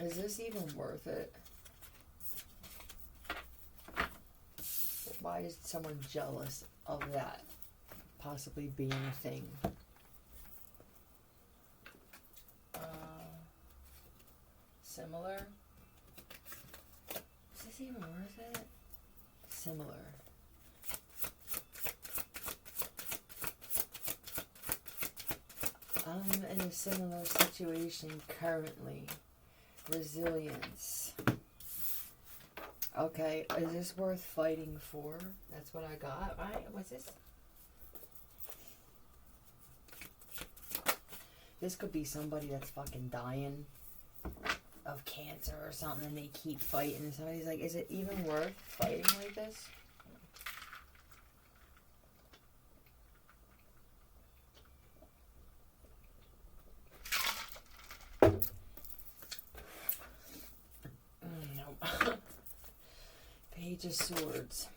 Is this even worth it? Why is someone jealous of that possibly being a thing? Similar? Is this even worth it? Similar. I'm in a similar situation currently. Resilience. Okay, is this worth fighting for? That's what I got, right? What's this? This could be somebody that's fucking dying of cancer or something, and they keep fighting. And somebody's like, is it even worth fighting like this? No. Page of Swords.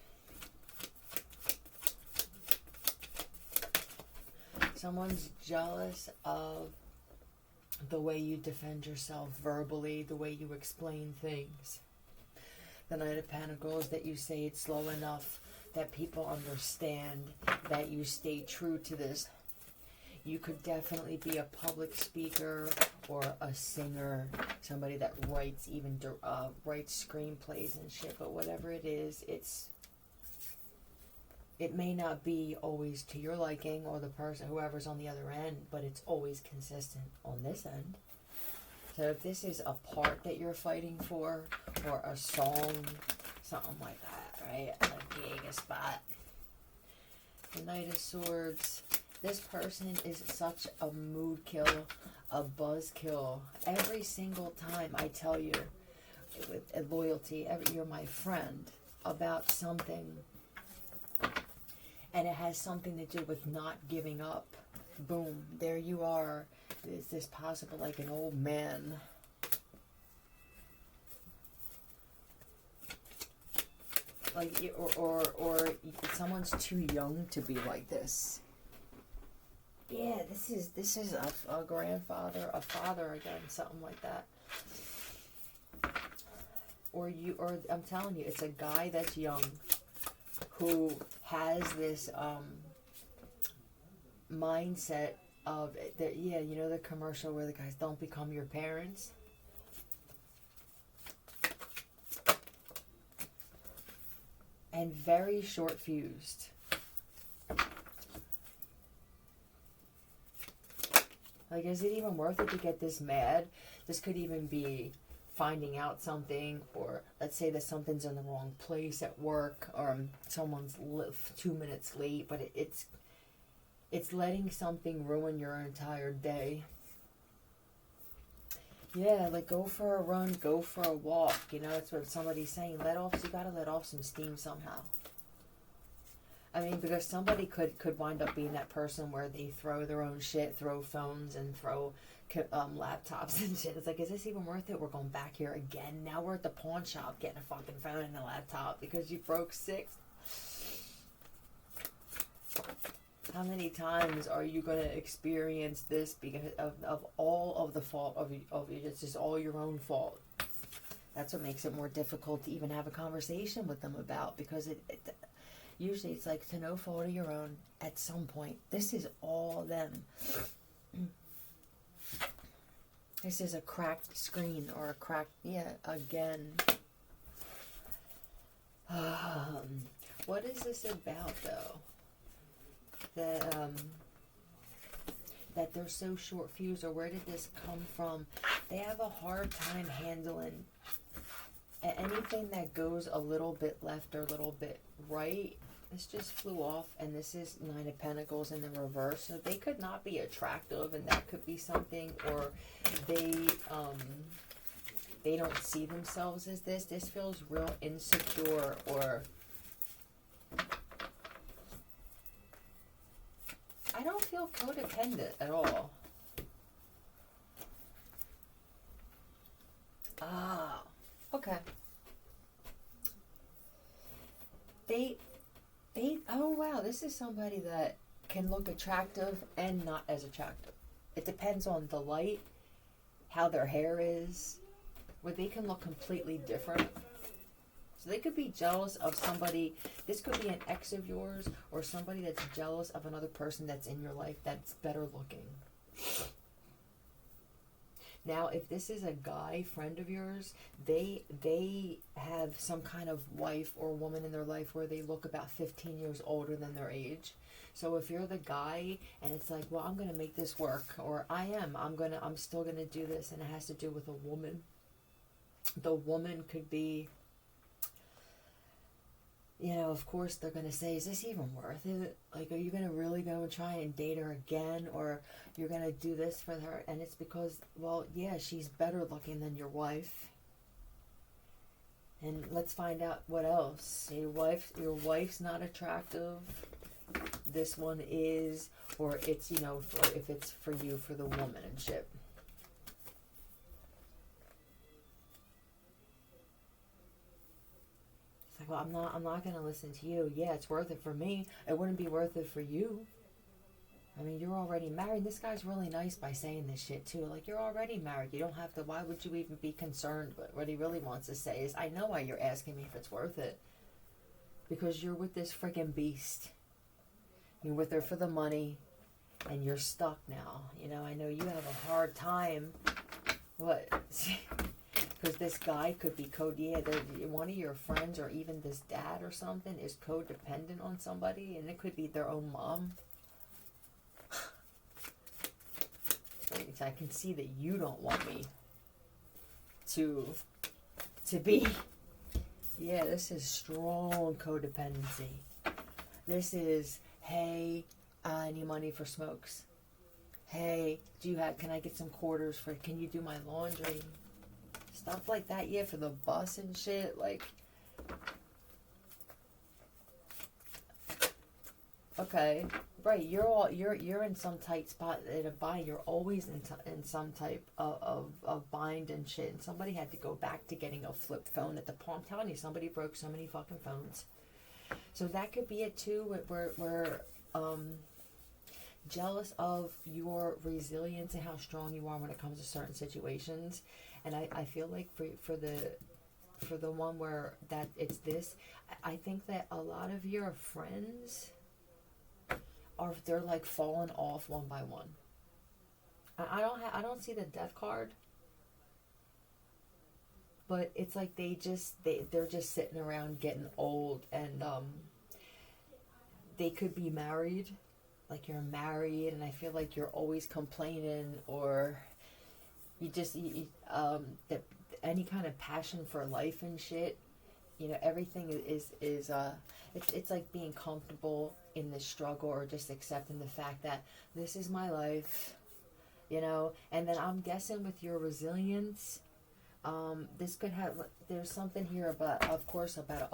Someone's jealous of the way you defend yourself verbally, the way you explain things. The Knight of Pentacles, that you say it slow enough that people understand, that you stay true to this. You could definitely be a public speaker or a singer, somebody that writes writes screenplays and shit, but whatever it is, it may not be always to your liking or the person, whoever's on the other end, but it's always consistent on this end. So if this is a part that you're fighting for, or a song, something like that, right? A gig, a spot. The Knight of Swords. This person is such a mood kill, a buzz kill. Every single time I tell you, with loyalty, you're my friend, about something, and it has something to do with not giving up. Boom, there you are. Is this possible, like an old man? Like, or someone's too young to be like this. Yeah, this is a grandfather, a father again, something like that. Or I'm telling you, it's a guy that's young who has this mindset of that. Yeah, you know the commercial where the guys don't become your parents. And very short fused. Like, is it even worth it to get this mad? This could even be finding out something, or let's say that something's in the wrong place at work, or someone's 2 minutes late, but it's letting something ruin your entire day. Yeah, like go for a run, go for a walk. You know, that's what somebody's saying. You gotta let off some steam somehow. I mean, because somebody could wind up being that person where they throw their own shit, throw phones, and throw laptops and shit. It's like, is this even worth it? We're going back here again. Now we're at the pawn shop getting a fucking phone and a laptop because you broke 6. How many times are you going to experience this because of all of the fault of you? It's just all your own fault. That's what makes it more difficult to even have a conversation with them about, because usually it's like, to no fault of your own at some point. This is all them. This is a cracked screen or a cracked, again. What is this about, though? That they're so short fused, or where did this come from? They have a hard time handling anything that goes a little bit left or a little bit right. This just flew off, and this is 9 of Pentacles in the reverse. So they could not be attractive, and that could be something, or they don't see themselves as this. This feels real insecure, or I don't feel codependent at all. Ah, okay. Oh wow, this is somebody that can look attractive and not as attractive. It depends on the light, how their hair is, where they can look completely different. So they could be jealous of somebody. This could be an ex of yours or somebody that's jealous of another person that's in your life that's better looking. Now, if this is a guy friend of yours, they have some kind of wife or woman in their life where they look about 15 years older than their age. So if you're the guy and it's like, well, I'm going to make this work, or I'm still going to do this, and it has to do with a woman. The woman could be, you know, of course they're going to say, is this even worth it? Like, are you going to really go and try and date her again? Or you're going to do this for her? And it's because, well, yeah, she's better looking than your wife. And let's find out what else. Your wife's not attractive. This one is, or it's, you know, if it's for you, for the woman and shit. Well, I'm not going to listen to you. Yeah, it's worth it for me. It wouldn't be worth it for you. I mean, you're already married. This guy's really nice by saying this shit, too. Like, you're already married. You don't have to, why would you even be concerned? But what he really wants to say is, I know why you're asking me if it's worth it. Because you're with this friggin' beast. You're with her for the money. And you're stuck now. You know, I know you have a hard time. What? Because this guy could be one of your friends or even this dad or something is codependent on somebody, and it could be their own mom. I can see that you don't want me to be. Yeah, this is strong codependency. This is, hey, I need money for smokes. Hey, can I get some quarters can you do my laundry? Stuff like that, yeah, for the bus and shit, like, okay, right, you're in some tight spot in a bind. You're always in some type of bind and shit, and somebody had to go back to getting a flip phone at the palm. I'm telling you, somebody broke so many fucking phones. So that could be it too, we're jealous of your resilience and how strong you are when it comes to certain situations. And I feel like for the one where that it's this, I think that a lot of your friends they're like falling off one by one. I don't see the death card, but it's like they're just sitting around getting old, and they could be married, like you're married, and I feel like you're always complaining, or any kind of passion for life and shit, you know, everything is it's like being comfortable in the struggle, or just accepting the fact that this is my life, you know. And then I'm guessing with your resilience, this could have, there's something here about, of course, about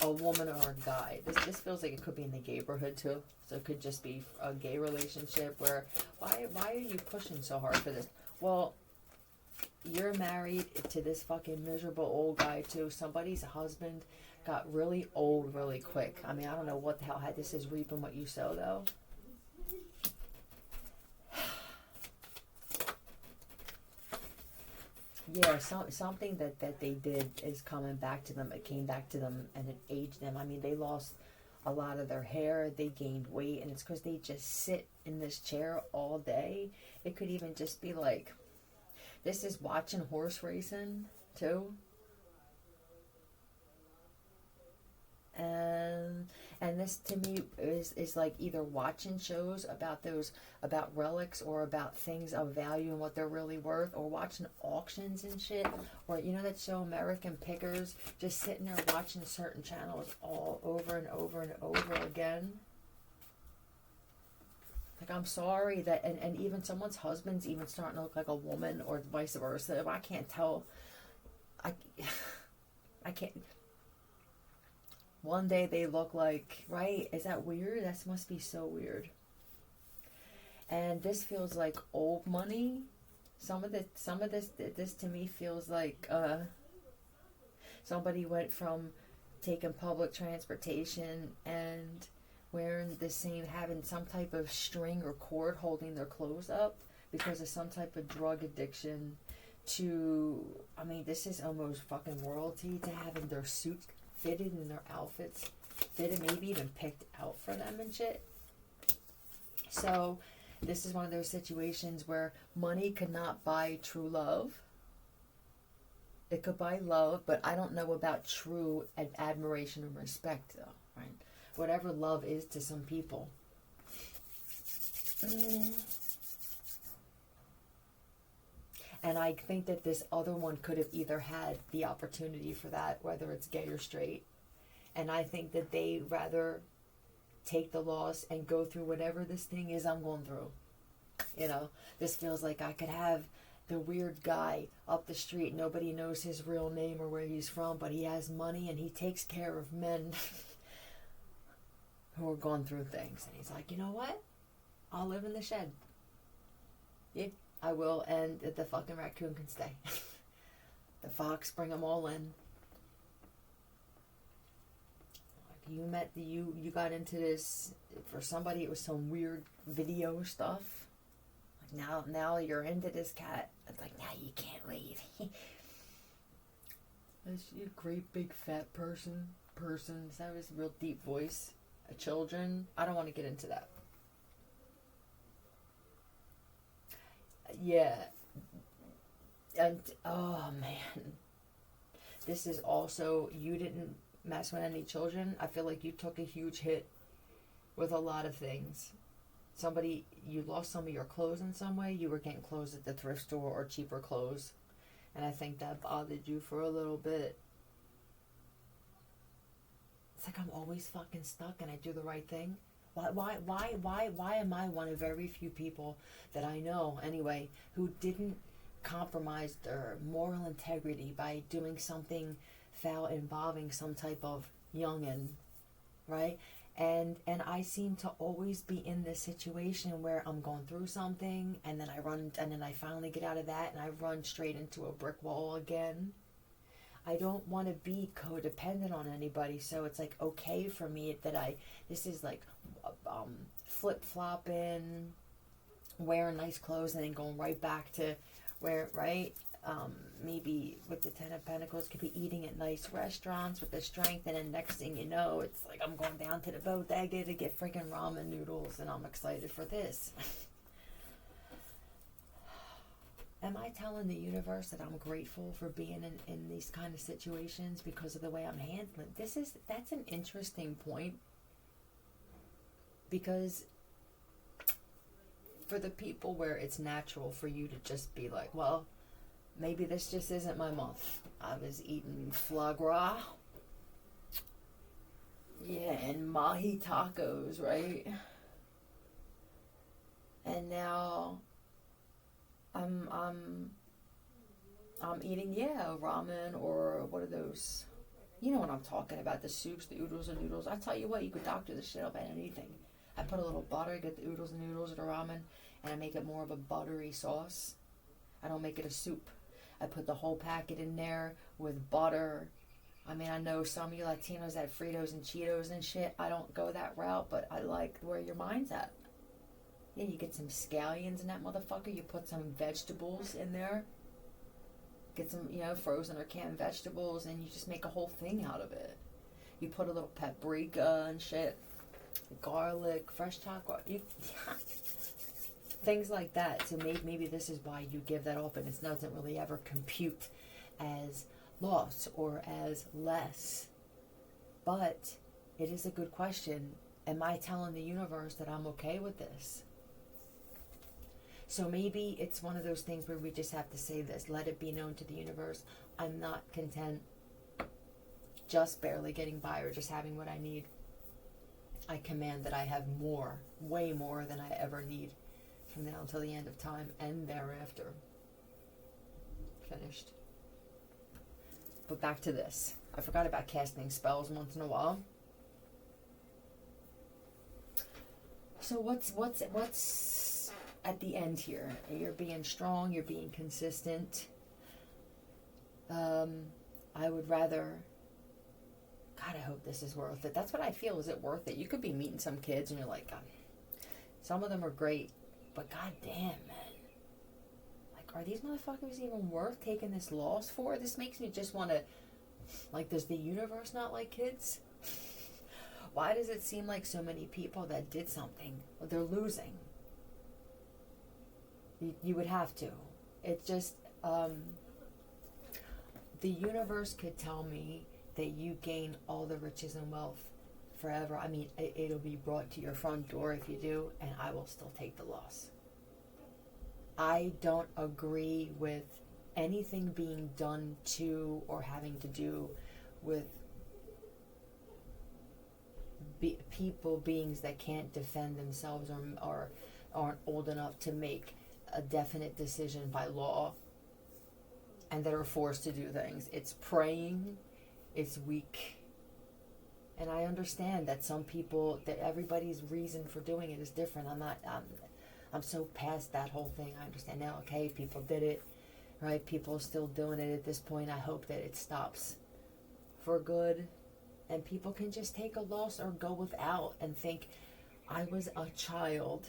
a woman or a guy. This feels like it could be in the gayborhood too. So it could just be a gay relationship where, why are you pushing so hard for this? Well, you're married to this fucking miserable old guy too. Somebody's husband got really old really quick. I mean, I don't know what the hell. This is reaping what you sow, though. Yeah, something that they did is coming back to them. It came back to them and it aged them. I mean, they lost a lot of their hair. They gained weight, and it's because they just sit in this chair all day. It could even just be like, this is watching horse racing too. And this to me is like either watching shows about relics or about things of value and what they're really worth, or watching auctions and shit, or you know that show American Pickers, just sitting there watching certain channels all over and over and over again. Like, I'm sorry that, and even someone's husband's even starting to look like a woman, or vice versa. I can't tell. I can't. One day they look like, right? Is that weird? That must be so weird. And this feels like old money. Some of this to me feels like somebody went from taking public transportation and wearing the same, having some type of string or cord holding their clothes up because of some type of drug addiction, I mean, this is almost fucking royalty to having their suits fitted and their outfits fitted, maybe even picked out for them and shit. So this is one of those situations where money could not buy true love. It could buy love, but I don't know about true admiration and respect, though, right? Whatever love is to some people. And I think that this other one could have either had the opportunity for that, whether it's gay or straight. And I think that they rather take the loss and go through whatever this thing is I'm going through. You know, this feels like I could have the weird guy up the street. Nobody knows his real name or where he's from, but he has money and he takes care of men who are going through things. And he's like, you know what? I'll live in the shed. Yeah, I will, and the fucking raccoon can stay. The fox, bring them all in. Like you got into this, for somebody it was some weird video stuff. Like now you're into this cat. It's like, now you can't leave. Is she a great big fat person? Is that his real deep voice? Children? I don't want to get into that. Yeah. And, oh man. This is also, you didn't mess with any children. I feel like you took a huge hit with a lot of things. You lost some of your clothes in some way. You were getting clothes at the thrift store or cheaper clothes. And I think that bothered you for a little bit. It's like I'm always fucking stuck and I do the right thing. Why am I one of very few people that I know, anyway, who didn't compromise their moral integrity by doing something foul involving some type of youngin', right? And I seem to always be in this situation where I'm going through something and then I finally get out of that and I run straight into a brick wall again. I don't want to be codependent on anybody, so it's like okay for me that this is like flip-flopping, wearing nice clothes and then going right back to where, right? Maybe with the Ten of Pentacles, could be eating at nice restaurants with the strength, and then next thing you know, it's like I'm going down to the bodega to get freaking ramen noodles, and I'm excited for this. Am I telling the universe that I'm grateful for being in these kind of situations because of the way I'm handling? That's an interesting point, because for the people where it's natural for you to just be like, well, maybe this just isn't my month. I was eating foie gras. Yeah, and mahi tacos, right? And now I'm eating, ramen, or what are those? You know what I'm talking about, the soups, the oodles and noodles. I tell you what, you could doctor this shit up at anything. I put a little butter, get the oodles and noodles or the ramen, and I make it more of a buttery sauce. I don't make it a soup. I put the whole packet in there with butter. I mean, I know some of you Latinos have Fritos and Cheetos and shit. I don't go that route, but I like where your mind's at. Yeah, you get some scallions in that motherfucker. You put some vegetables in there. Get some, frozen or canned vegetables, and you just make a whole thing out of it. You put a little paprika and shit. Garlic, fresh chocolate. Things like that. So maybe this is why you give that up, and it doesn't really ever compute as loss or as less. But it is a good question. Am I telling the universe that I'm okay with this? So maybe it's one of those things where we just have to say this. Let it be known to the universe. I'm not content just barely getting by or just having what I need. I command that I have more, way more than I ever need from now until the end of time and thereafter. Finished. But back to this. I forgot about casting spells once in a while. So what's at the end here? You're being strong, you're being consistent. I would rather, God, I hope this is worth it. That's what I feel. Is it worth it? You could be meeting some kids and you're like, some of them are great, but god damn, man. Like, like, are these motherfuckers even worth taking this loss for? This makes me just want to, like, does the universe not like kids? Why does it seem like so many people that did something, they're losing? You would have to. It just, the universe could tell me that you gain all the riches and wealth forever. I mean, it'll be brought to your front door if you do, and I will still take the loss. I don't agree with anything being done to or having to do with beings that can't defend themselves or aren't old enough to make a definite decision by law and that are forced to do things. It's praying, it's weak. And I understand that some people, that everybody's reason for doing it is different. I'm so past that whole thing. I understand now, okay, people did it, right? People are still doing it at this point. I hope that it stops for good and people can just take a loss or go without and think, I was a child.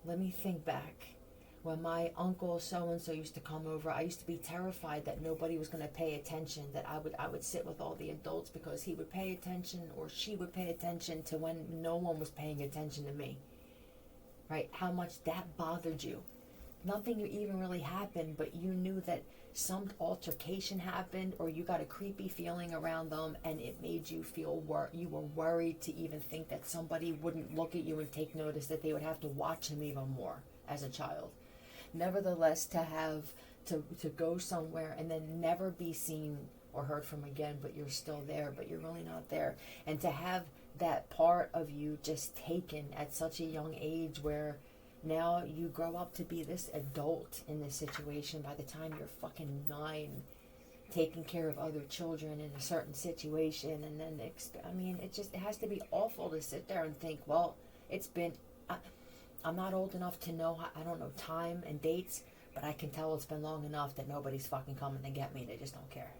Let me think back. When my uncle so-and-so used to come over, I used to be terrified that nobody was going to pay attention, that I would sit with all the adults because he would pay attention or she would pay attention to when no one was paying attention to me. Right? How much that bothered you. Nothing even really happened, but you knew that some altercation happened or you got a creepy feeling around them and it made you feel you were worried to even think that somebody wouldn't look at you and take notice, that they would have to watch him even more as a child. Nevertheless, to have to go somewhere and then never be seen or heard from again, but you're still there, but you're really not there. And to have that part of you just taken at such a young age where now you grow up to be this adult in this situation by the time you're fucking 9, taking care of other children in a certain situation, and then it has to be awful to sit there and think, well, it's been, I'm not old enough to know, I don't know time and dates, but I can tell it's been long enough that nobody's fucking coming to get me. They just don't care.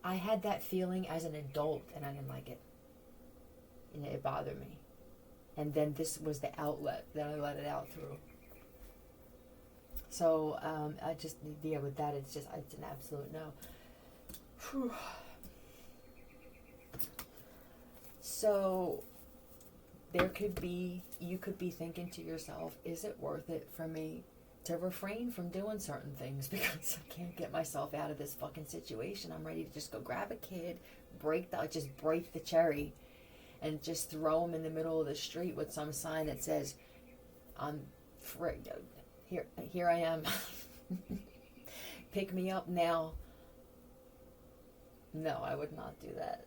I had that feeling as an adult and I didn't like it. And it bothered me. And then this was the outlet that I let it out through. So with that, it's an absolute no. Whew. So you could be thinking to yourself, is it worth it for me to refrain from doing certain things because I can't get myself out of this fucking situation? I'm ready to just go grab a kid, break the cherry, and just throw him in the middle of the street with some sign that says, "I'm free. Here I am. Pick me up now." No, I would not do that.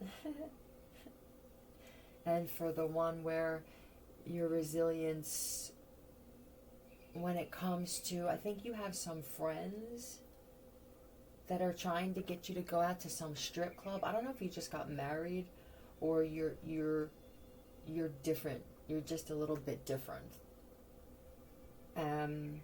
And for the one where your resilience, when it comes to, I think you have some friends that are trying to get you to go out to some strip club. I don't know if you just got married or you're different. You're just a little bit different. Like,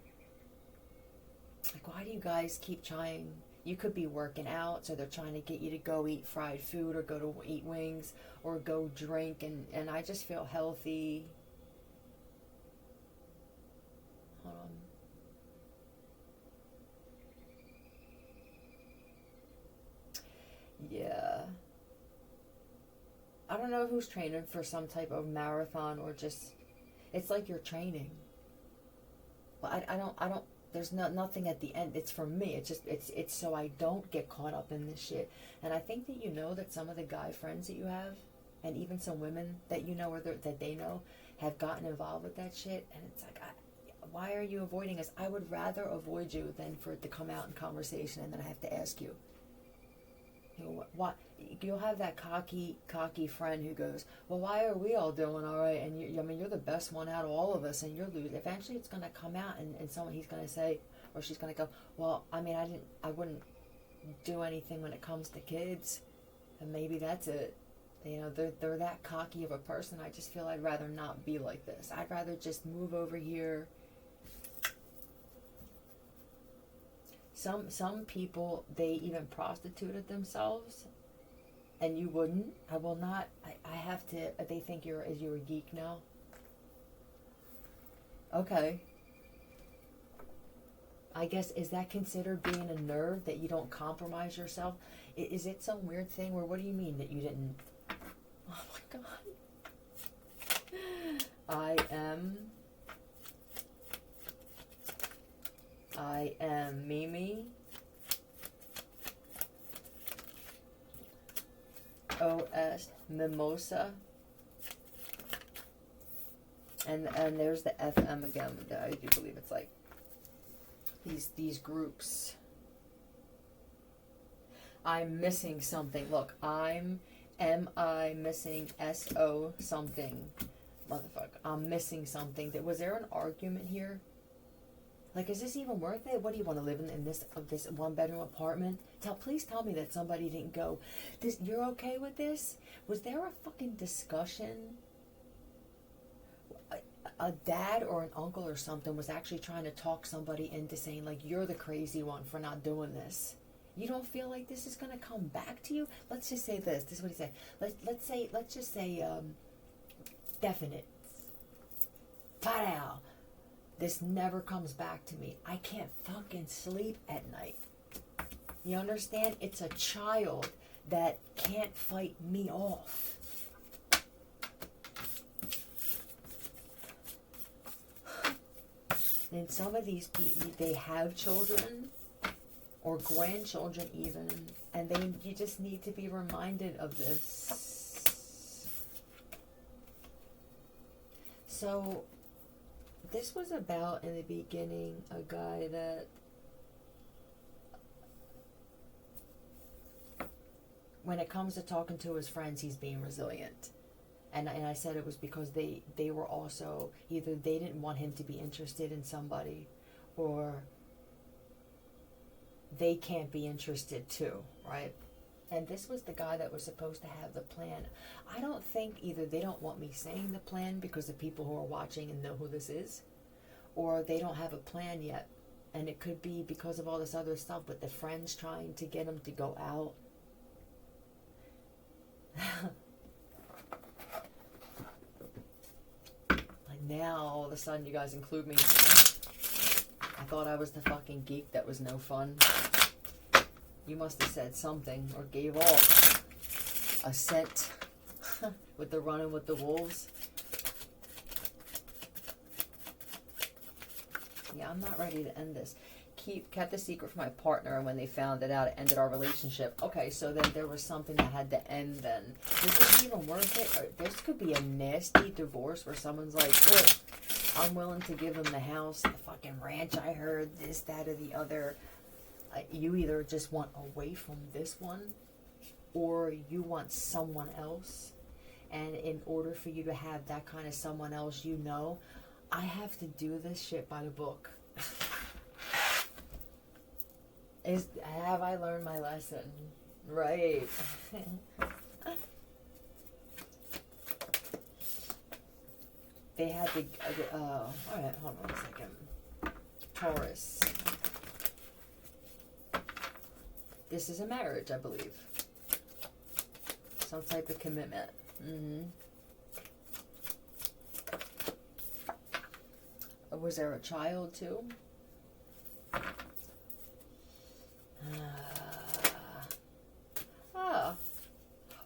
why do you guys keep trying? You could be working out, so they're trying to get you to go eat fried food or go to eat wings or go drink, and I just feel healthy. Yeah. I don't know who's training for some type of marathon or just, it's like you're training. Well, I don't, there's nothing at the end. It's for me. It's so I don't get caught up in this shit. And I think that that some of the guy friends that you have, and even some women that you know or that they know, have gotten involved with that shit. And it's like, why are you avoiding us? I would rather avoid you than for it to come out in conversation and then I have to ask you. What? You'll have that cocky friend who goes, well, why are we all doing all right? And you're the best one out of all of us, and you're losing. Eventually, it's going to come out, and he's going to say, or she's going to go, well, I wouldn't do anything when it comes to kids, and maybe that's it. They're that cocky of a person. I just feel I'd rather not be like this. I'd rather just move over here. Some people, they even prostituted themselves, and you wouldn't. I will not. I have to. They think you're a geek now. Okay. I guess, is that considered being a nerd, that you don't compromise yourself? Is it some weird thing where, what do you mean that you didn't? Oh my god. I am Mimi. OS Mimosa. And there's the FM again. I do believe it's like these groups. I'm missing something. Look, am I missing SO something? Motherfucker, I'm missing something. Was there an argument here? Like, is this even worth it? What do you want to live in this one bedroom apartment? Please tell me that somebody didn't go, you're okay with this? Was there a fucking discussion? A dad or an uncle or something was actually trying to talk somebody into saying, like, you're the crazy one for not doing this. You don't feel like this is going to come back to you? Let's just say this. This is what he said. Let's just say, definite. Pow! This never comes back to me. I can't fucking sleep at night. You understand? It's a child that can't fight me off. And some of these people, they have children or grandchildren even, and you just need to be reminded of this. So this was about, in the beginning, a guy that when it comes to talking to his friends, he's being resilient. And I said it was because they were also, either they didn't want him to be interested in somebody, or they can't be interested too, right? And this was the guy that was supposed to have the plan. I don't think either they don't want me saying the plan because the people who are watching and know who this is, or they don't have a plan yet. And it could be because of all this other stuff, but the friends trying to get him to go out. Now, all of a sudden, you guys include me. I thought I was the fucking geek that was no fun. You must have said something, or gave off a scent with the running with the wolves. Yeah, I'm not ready to end this. Kept the secret from my partner, and when they found it out, it ended our relationship. Okay, so then there was something that had to end then. Is this even worth it? Or this could be a nasty divorce where someone's like, look, I'm willing to give him the house, the fucking ranch I heard, this, that, or the other. You either just want away from this one, or you want someone else. And in order for you to have that kind of someone else, I have to do this shit by the book. Have I learned my lesson? Right. They had to, alright, hold on a second. Taurus. This is a marriage, I believe. Some type of commitment. Was there a child too?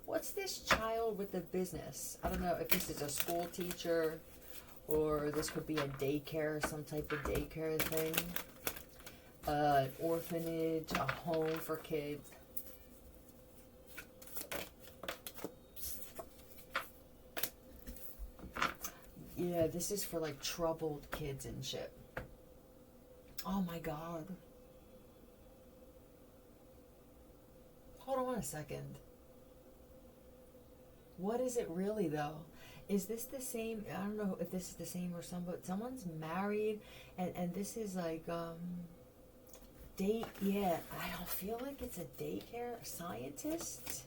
What's this child with the business? I don't know if this is a school teacher or this could be a daycare, some type of daycare thing. An orphanage, a home for kids. Yeah, this is for like troubled kids and shit. Oh my god. Hold on a second. What is it really though? Is this the same? I don't know if this is the same or someone's married and this is like yeah, I don't feel like it's a daycare scientist.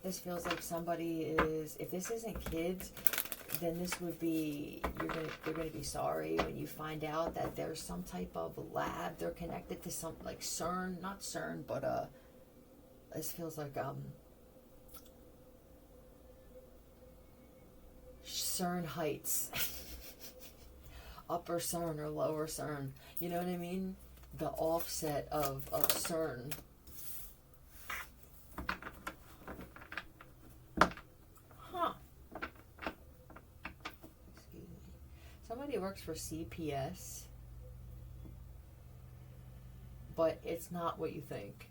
This feels like somebody is, if this isn't kids, then this would be, you're gonna be sorry when you find out that there's some type of lab, they're connected to some, like CERN, not CERN, but this feels like CERN heights. Upper CERN or lower CERN. You know what I mean? The offset of CERN. Huh. Excuse me. Somebody works for CPS, but it's not what you think.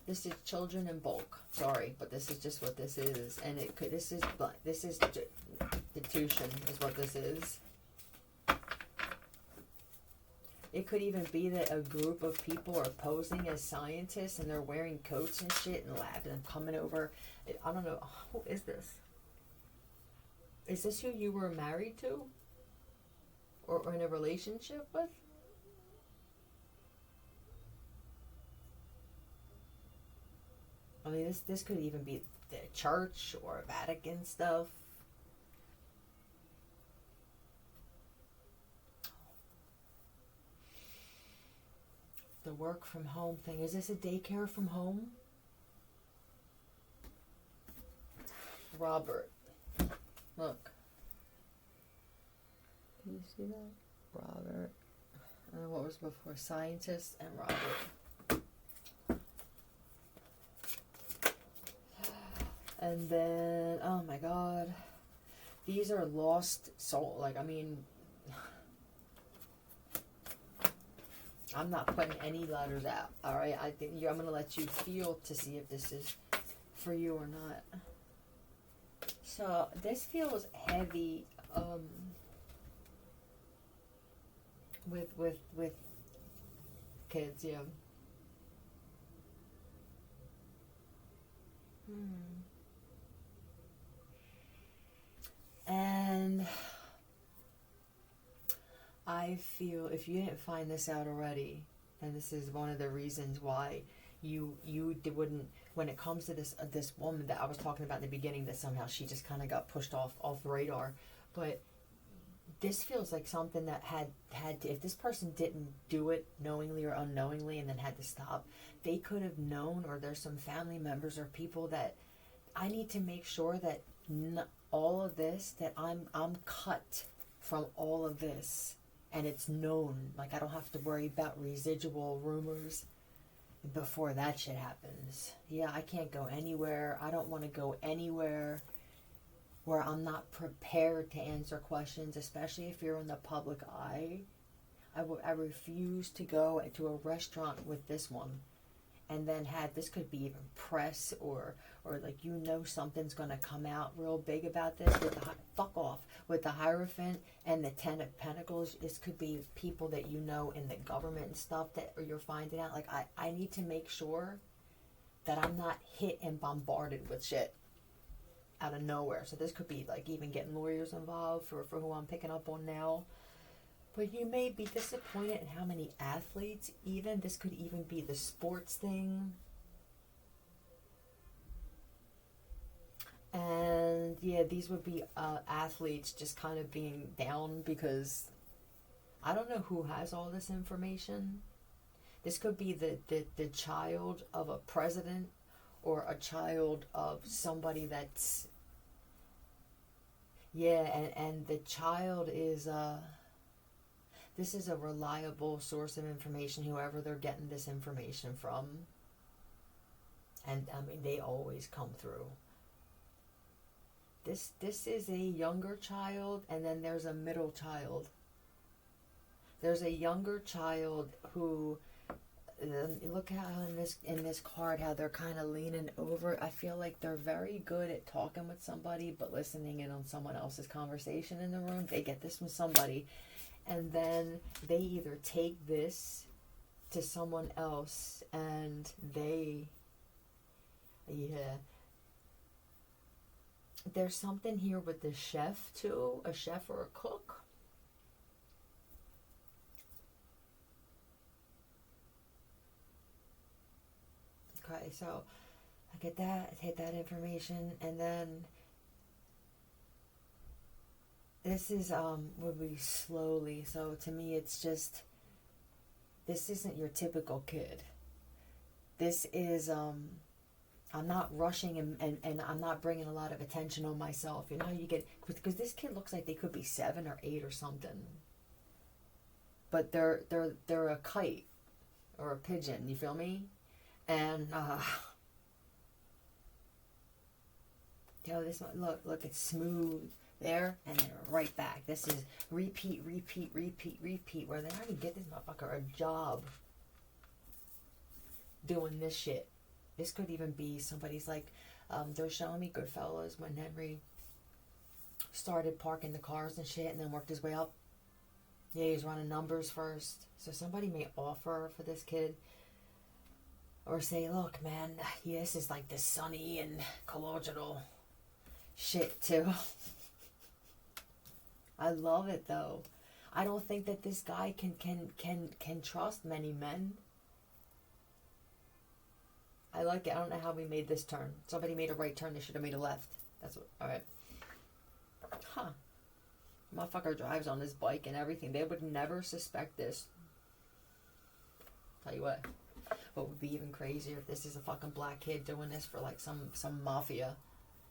This is children in bulk. Sorry, but this is just what this is, and it could. This is institution is what this is. It could even be that a group of people are posing as scientists and they're wearing coats and shit in lab and coming over. I don't know. Who is this? Is this who you were married to? Or in a relationship with? I mean, this could even be the church or Vatican stuff. The work from home thing. Is this a daycare from home? Robert. Look. Can you see that? Robert. What was before? Scientist and Robert. And then, oh my god. These are lost soul. Like, I mean, I'm not putting any letters out, alright? I'm going to let you feel to see if this is for you or not. So, this feels heavy, with kids, yeah. And I feel, if you didn't find this out already, and this is one of the reasons why you wouldn't, when it comes to this woman that I was talking about in the beginning, that somehow she just kind of got pushed off the radar, but this feels like something that had to, if this person didn't do it knowingly or unknowingly and then had to stop, they could have known, or there's some family members or people that I need to make sure that all of this, that I'm cut from all of this, and it's known. Like, I don't have to worry about residual rumors before that shit happens. Yeah, I can't go anywhere. I don't want to go anywhere where I'm not prepared to answer questions, especially if you're in the public eye. I refuse to go to a restaurant with this one and then have, this could be even press or like, you know, something's going to come out real big about this with the, fuck off, with the Hierophant and the Ten of Pentacles. This could be people that you know in the government and stuff that you're finding out. Like, I need to make sure that I'm not hit and bombarded with shit out of nowhere. So this could be like even getting lawyers involved for who I'm picking up on now. But you may be disappointed in how many athletes, even, this could even be the sports thing. And yeah, these would be athletes just kind of being down because I don't know who has all this information. This could be the child of a president or a child of somebody that's, yeah, and the child is, this is a reliable source of information, whoever they're getting this information from. And, I mean, they always come through. This is a younger child, and then there's a middle child. There's a younger child who, look how in this card, how they're kind of leaning over. I feel like they're very good at talking with somebody, but listening in on someone else's conversation in the room. They get this from somebody. And then they either take this to someone else and they, yeah. There's something here with the chef too, a chef or a cook. Okay, so I get that, I take that information, and then this is would be slowly. So to me, it's just, this isn't your typical kid. This is I'm not rushing and I'm not bringing a lot of attention on myself. You know, you get, because this kid looks like they could be 7 or 8 or something. But they're a kite or a pigeon, you feel me? And you know, this one, look, it's smooth there and then right back. This is repeat, where they don't even get this motherfucker a job doing this shit. This could even be somebody's, like, they're showing me Goodfellas when Henry started parking the cars and shit and then worked his way up. Yeah, he's running numbers first. So somebody may offer for this kid or say, look, man, yeah, this is like the sunny and colloidal shit too. I love it though. I don't think that this guy can trust many men. I like it. I don't know how we made this turn. Somebody made a right turn. They should have made a left. That's what. All right. Huh. Motherfucker drives on his bike and everything. They would never suspect this. Tell you what would be even crazier if this is a fucking black kid doing this for like some mafia,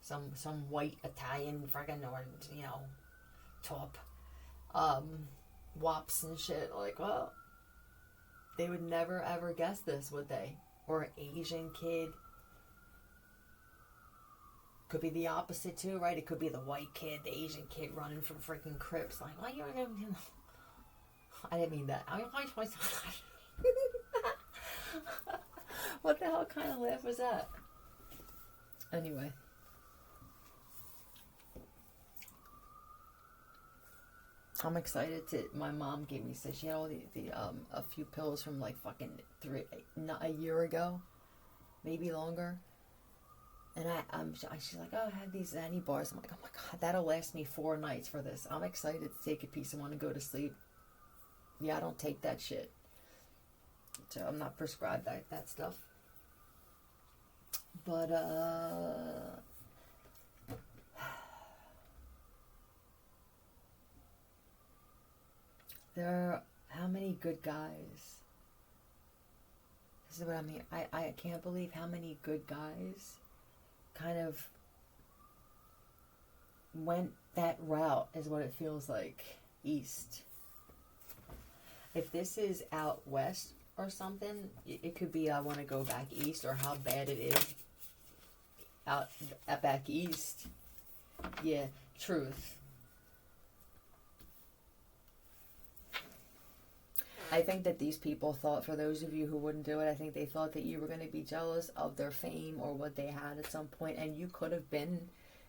some white Italian friggin' or, you know, top wops and shit. Like, well, they would never ever guess this, would they? Or an Asian kid. Could be the opposite too, right? It could be the white kid, the Asian kid running from freaking Crips. Like, why you know? I didn't mean that. What the hell kind of laugh was that? Anyway. I'm excited to, my mom gave me, so she had all a few pills from like fucking a year ago, maybe longer. And she's like, oh, I have these Zanny bars. I'm like, oh my God, that'll last me 4 nights for this. I'm excited to take a piece of one and go to sleep. Yeah, I don't take that shit. So I'm not prescribed that stuff. But, there are how many good guys? This is what I mean. I can't believe how many good guys kind of went that route, is what it feels like, east. If this is out west or something, it could be I want to go back east, or how bad it is out back east. Yeah, truth. I think that these people thought, for those of you who wouldn't do it, I think they thought that you were going to be jealous of their fame or what they had at some point, and you could have been.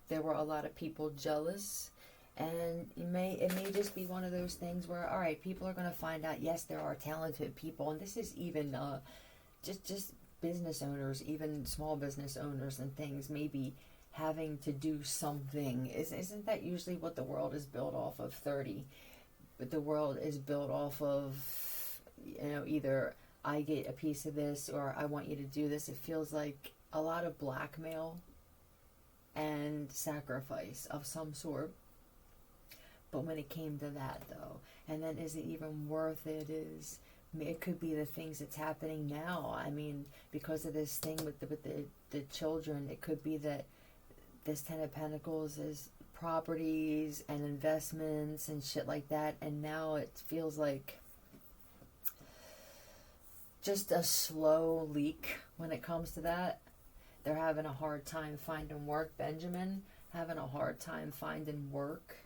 There were a lot of people jealous, and it may just be one of those things where, all right, people are going to find out, yes, there are talented people, and this is even just business owners, even small business owners and things, maybe having to do something. Isn't that usually what the world is built off of? 30. But the world is built off of, you know, either I get a piece of this or I want you to do this. It feels like a lot of blackmail and sacrifice of some sort. But when it came to that, though, and then is it even worth it? It could be the things that's happening now. I mean, because of this thing with the children, it could be that this 10 of Pentacles is properties and investments and shit like that, and now it feels like just a slow leak when it comes to that. They're having a hard time finding work. Benjamin having a hard time finding work.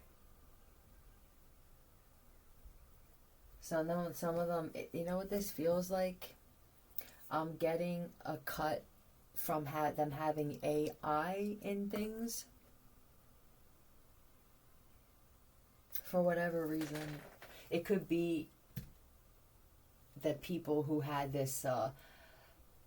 Some of them, you know what this feels like? I'm getting a cut from them having AI in things. For whatever reason. It could be that people who had this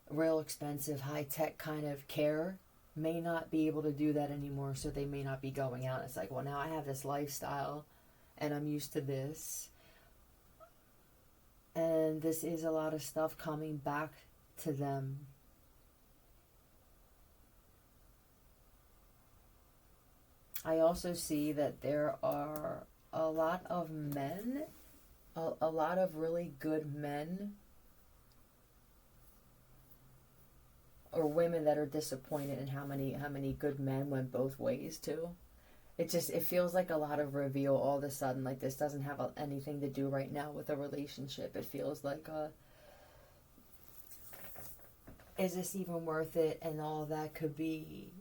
real expensive, high-tech kind of care may not be able to do that anymore, so they may not be going out. It's like, well, now I have this lifestyle, and I'm used to this. And this is a lot of stuff coming back to them. I also see that there are a lot of men, a lot of really good men, or women that are disappointed in how many good men went both ways too. It feels like a lot of reveal all of a sudden. Like this doesn't have anything to do right now with a relationship. It feels like is this even worth it? And all that could be.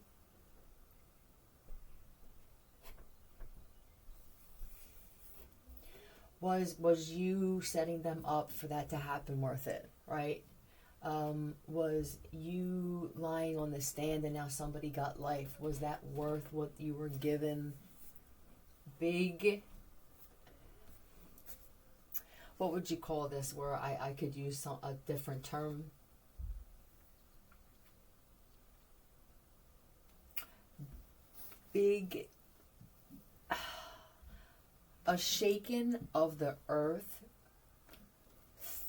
Was you setting them up for that to happen worth it, right? Was you lying on the stand and now somebody got life? Was that worth what you were given? Big. What would you call this? Where I could use a different term. Big. A shaking of the earth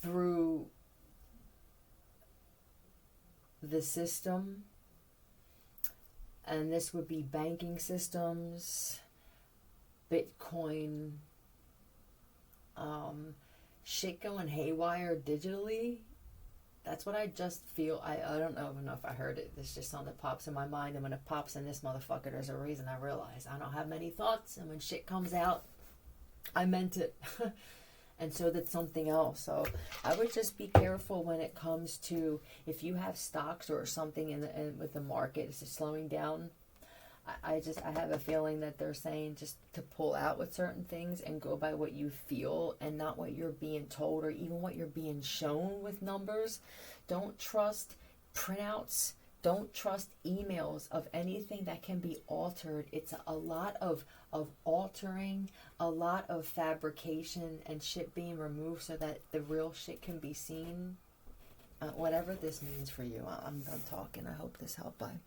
through the system, and this would be banking systems, Bitcoin, shit going haywire digitally. That's what I just feel. I don't know if I heard it. It's just something that pops in my mind, and when it pops in this motherfucker, there's a reason. I realize I don't have many thoughts, and when shit comes out, I meant it. And so did something else. So I would just be careful when it comes to, if you have stocks or something with the market is slowing down. I have a feeling that they're saying just to pull out with certain things and go by what you feel and not what you're being told or even what you're being shown with numbers. Don't trust printouts. Don't trust emails of anything that can be altered. It's a lot of altering, a lot of fabrication and shit being removed so that the real shit can be seen. Whatever this means for you, I'm done talking. I hope this helped. Bye.